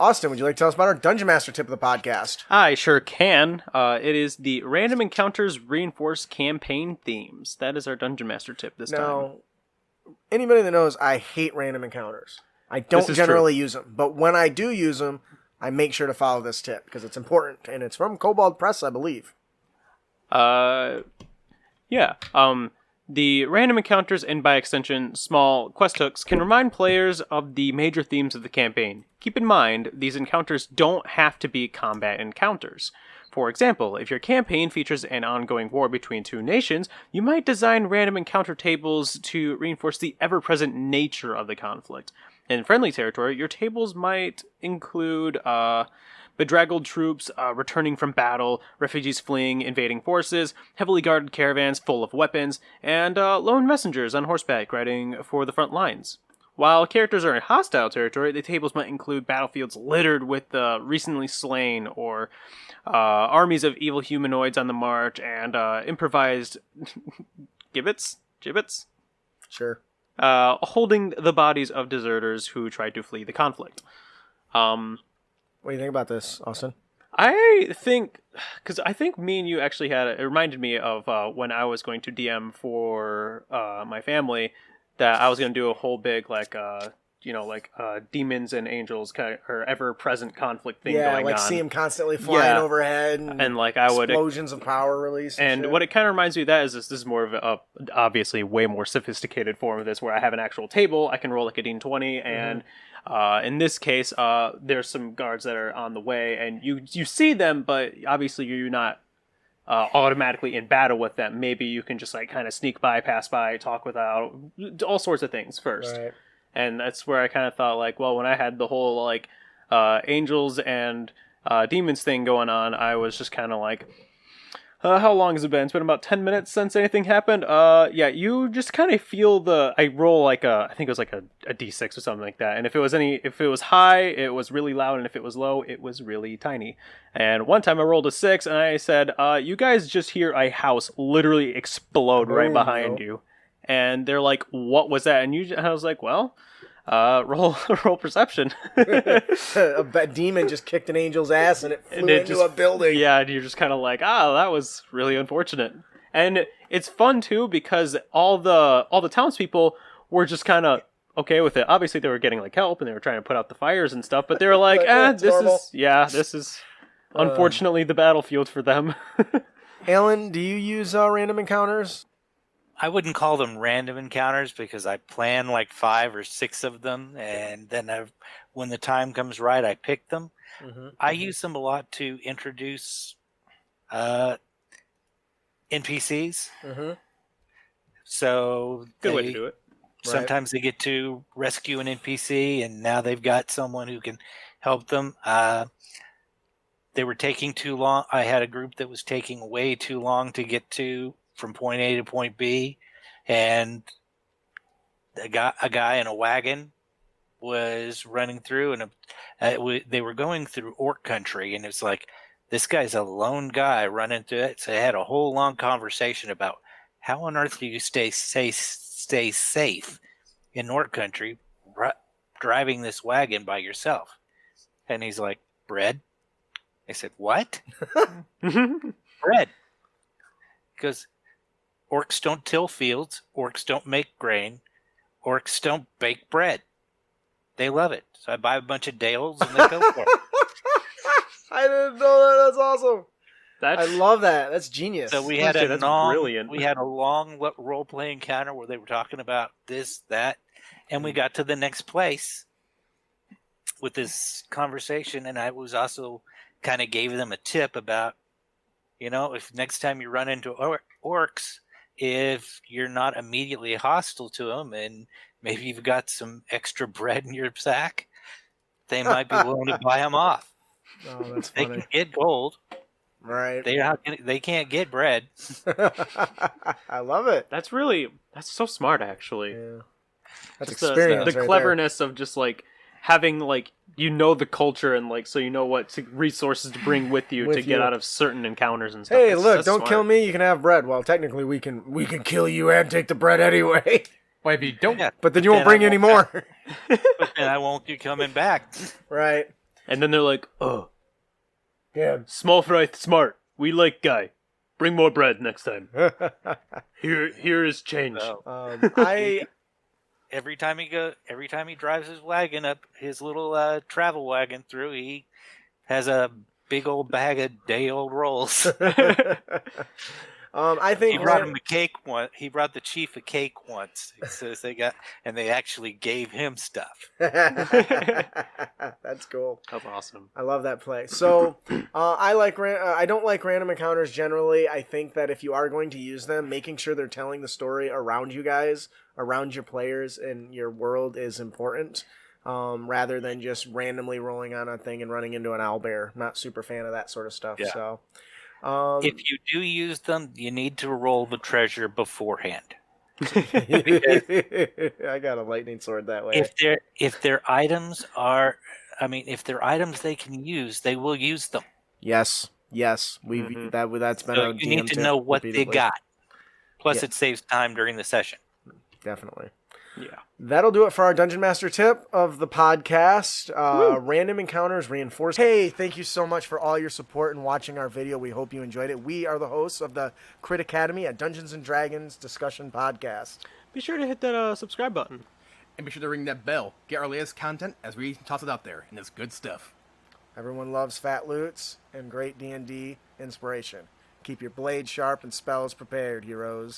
Austin, would you like to tell us about our Dungeon Master tip of the podcast? I sure can. It is the Random Encounters Reinforce Campaign Themes. That is our Dungeon Master tip this time. Now, anybody that knows, I hate random encounters. I don't generally use them, but when I do use them, I make sure to follow this tip because it's important, and it's from Kobold Press, I believe. Yeah. The random encounters and, by extension, small quest hooks can remind players of the major themes of the campaign. Keep in mind, these encounters don't have to be combat encounters. For example, if your campaign features an ongoing war between two nations, you might design random encounter tables to reinforce the ever-present nature of the conflict. In friendly territory, your tables might include bedraggled troops returning from battle, refugees fleeing invading forces, heavily guarded caravans full of weapons, and lone messengers on horseback riding for the front lines. While characters are in hostile territory, the tables might include battlefields littered with the recently slain, or armies of evil humanoids on the march, and improvised gibbets? Sure. Holding the bodies of deserters who tried to flee the conflict. What do you think about this, Austin? I think me and you actually it reminded me of when I was going to DM for my family, that I was going to do a whole big demons and angels kind of, or ever-present conflict thing going on. Yeah, see them constantly flying overhead and like I would explosions of power release. And what it kind of reminds me of that is this is more of a obviously way more sophisticated form of this, where I have an actual table, I can roll like a D20, and in this case, there's some guards that are on the way, and you see them, but obviously you're not automatically in battle with them. Maybe you can just like kind of sneak by, pass by, talk without, all sorts of things first. Right. And that's where I kind of thought, like, well, when I had the whole like angels and demons thing going on, I was just kind of like, how long has it been? It's been about 10 minutes since anything happened. Yeah, you just kind of feel I roll like I think it was like a D6 or something like that. And if it was high, it was really loud. And if it was low, it was really tiny. And one time I rolled a 6 and I said, you guys just hear a house literally explode right behind you. And they're like, what was that? And I was like, well, roll perception. A demon just kicked an angel's ass and it flew into a building. Yeah, and you're just kind of like, that was really unfortunate. And it's fun too because all the townspeople were just kind of okay with it. Obviously, they were getting like help and they were trying to put out the fires and stuff, but they were like, this is unfortunately the battlefield for them. Alan, do you use random encounters? I wouldn't call them random encounters because I plan like 5 or 6 of them, and then when the time comes right, I pick them. I use them a lot to introduce NPCs. So good way to do it. Sometimes they get to rescue an NPC, and now they've got someone who can help them. They were taking too long. I had a group that was taking way too long to get to from point A to point B, and a guy in a wagon was running through, and they were going through orc country, and it's like, this guy's a lone guy running through it. So I had a whole long conversation about how on earth do you stay safe in orc country driving this wagon by yourself? And he's like, bread? I said, what? Bread. Because orcs don't till fields. Orcs don't make grain. Orcs don't bake bread. They love it. So I buy a bunch of dales and they go for it. I didn't know that. That's awesome. I love that. That's genius. So we had a long role-playing encounter where they were talking about this, that, and we got to the next place with this conversation, and I was also kind of gave them a tip about, if next time you run into orcs, if you're not immediately hostile to them and maybe you've got some extra bread in your sack, they might be willing to buy them off. Oh, that's funny. They can get gold. Right. They can't get bread. I love it. That's so smart, actually. Yeah. That's just experience. The cleverness of just like having like the culture and like so you know what resources to bring with you get out of certain encounters and stuff. Hey, look! Don't kill me. You can have bread. Well, technically, we can kill you and take the bread anyway. Why, if you don't, but then you won't bring any more. But then I won't be coming back. Right. And then they're like, oh, Yeah. small fry smart. We like guy. Bring more bread next time. Here is change. I Every time he drives his wagon up, his little travel wagon through, he has a big old bag of day-old rolls. I think He brought him a cake once. He brought the chief a cake once. He says they actually gave him stuff. That's cool. That's awesome. I love that play. So I don't like random encounters generally. I think that if you are going to use them, making sure they're telling the story around you guys, around your players and your world is important. Rather than just randomly rolling on a thing and running into an owlbear. Not super fan of that sort of stuff. Yeah. So, If you do use them, you need to roll the treasure beforehand. I got a lightning sword that way. If their items they can use, they will use them. Yes. That's been So a you DM need to tip know what they repeatedly. got. Plus, Yeah. it saves time during the session. Definitely. Yeah. That'll do it for our Dungeon Master tip of the podcast. Random encounters reinforced. Hey, thank you so much for all your support and watching our video. We hope you enjoyed it. We are the hosts of the Crit Academy, a Dungeons and Dragons discussion podcast. Be sure to hit that subscribe button. And be sure to ring that bell. Get our latest content as we toss it out there, and it's good stuff. Everyone loves fat loots and great D&D inspiration. Keep your blade sharp and spells prepared, heroes.